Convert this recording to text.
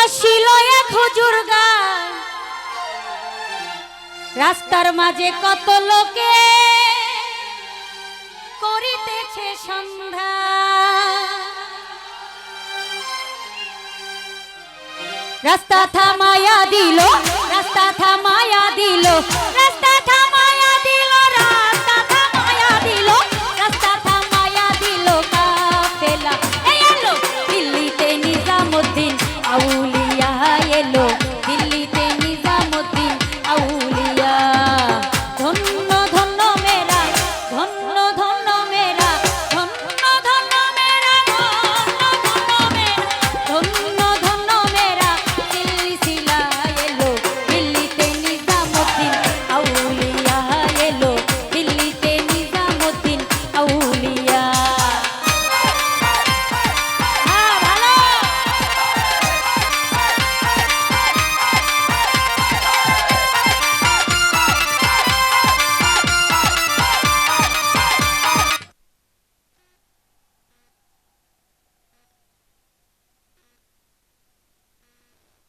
আসিল এক হুজুর গায়, রাস্তার মাঝে কত লোকে করিতেছে সন্ধ্যা। রাস্তা থামায়া দিল, রাস্তা থামায়া দিল,